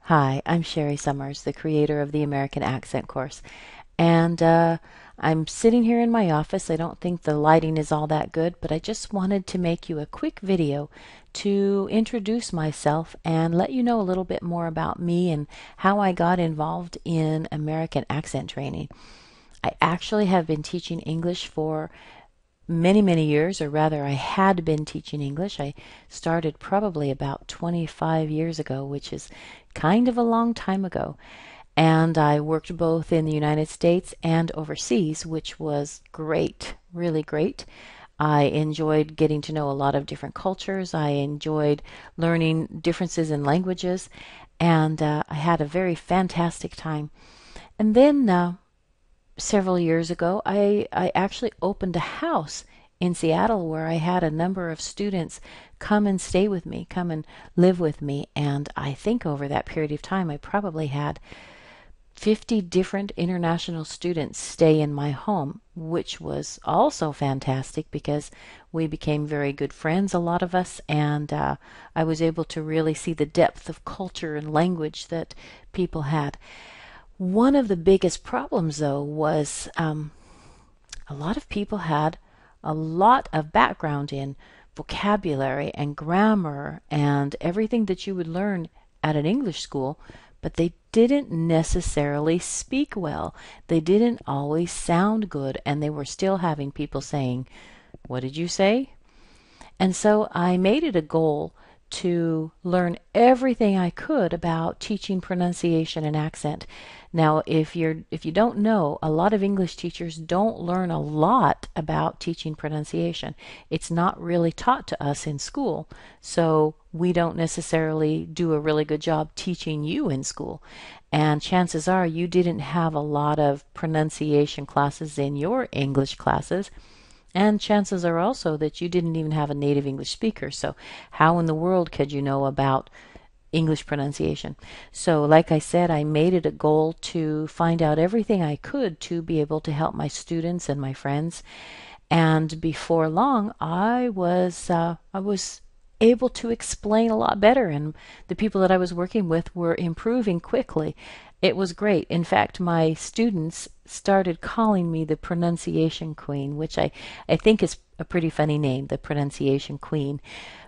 Hi, I'm Sherry Summers, the creator of the American Accent course. And I'm sitting here in my office. I don't think the lighting is all that good, but I just wanted to make you a quick video to introduce myself and let you know a little bit more about me and how I got involved in American accent training. I actually have been teaching English for many, many years, or rather, I had been teaching English. I started probably about 25 years ago, which is kind of a long time ago. And I worked both in the United States and overseas, which was great, really great. I enjoyed getting to know a lot of different cultures. I enjoyed learning differences in languages, and I had a very fantastic time. And then several years ago, I actually opened a house in Seattle where I had a number of students come and stay with me, come and live with me. And I think over that period of time, I probably had 50 different international students stay in my home, which was also fantastic because we became very good friends, a lot of us, and I was able to really see the depth of culture and language that people had. One of the biggest problems, though, was a lot of people had a lot of background in vocabulary and grammar and everything that you would learn at an English school, but they didn't necessarily speak well. They didn't always sound good, and they were still having people saying, "What did you say?" And so I made it a goal to learn everything I could about teaching pronunciation and accent. Now, if you don't know, a lot of English teachers don't learn a lot about teaching pronunciation. It's not really taught to us in school, so we don't necessarily do a really good job teaching you in school. And chances are you didn't have a lot of pronunciation classes in your English classes. And chances are also that you didn't even have a native English speaker. So, how in the world could you know about English pronunciation? So, like I said, I made it a goal to find out everything I could to be able to help my students and my friends. And before long, I was able to explain a lot better, and the people that I was working with were improving quickly. It was great. In fact, my students started calling me the pronunciation queen, which I think is a pretty funny name, the pronunciation queen.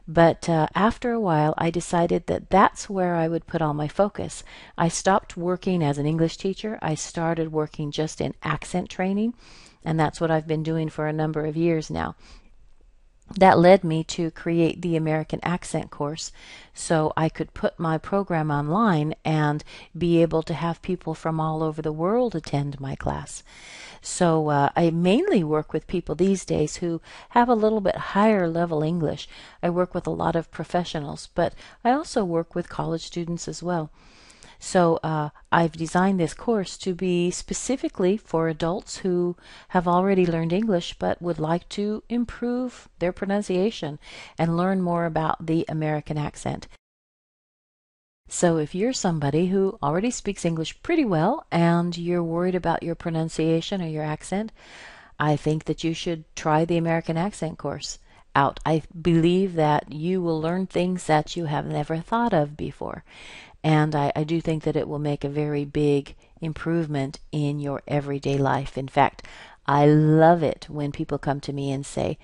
But after a while, I decided that that's where I would put all my focus. I stopped working as an English teacher. I started working just in accent training, and that's what I've been doing for a number of years now. That led me to create the American Accent course so I could put my program online and be able to have people from all over the world attend my class. So I mainly work with people these days who have a little bit higher level English. I work with a lot of professionals, but I also work with college students as well. So I've designed this course to be specifically for adults who have already learned English but would like to improve their pronunciation and learn more about the American accent. So if you're somebody who already speaks English pretty well and you're worried about your pronunciation or your accent, I think that you should try the American Accent course out. I believe that you will learn things that you have never thought of before. And I do think that it will make a very big improvement in your everyday life. In fact, I love it when people come to me and say,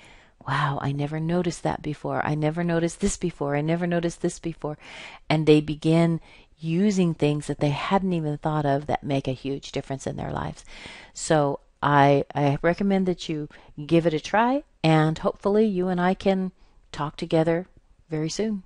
"Wow, I never noticed that before. I never noticed this before. I never noticed this before." And they begin using things that they hadn't even thought of that make a huge difference in their lives. So I recommend that you give it a try, and hopefully you and I can talk together very soon.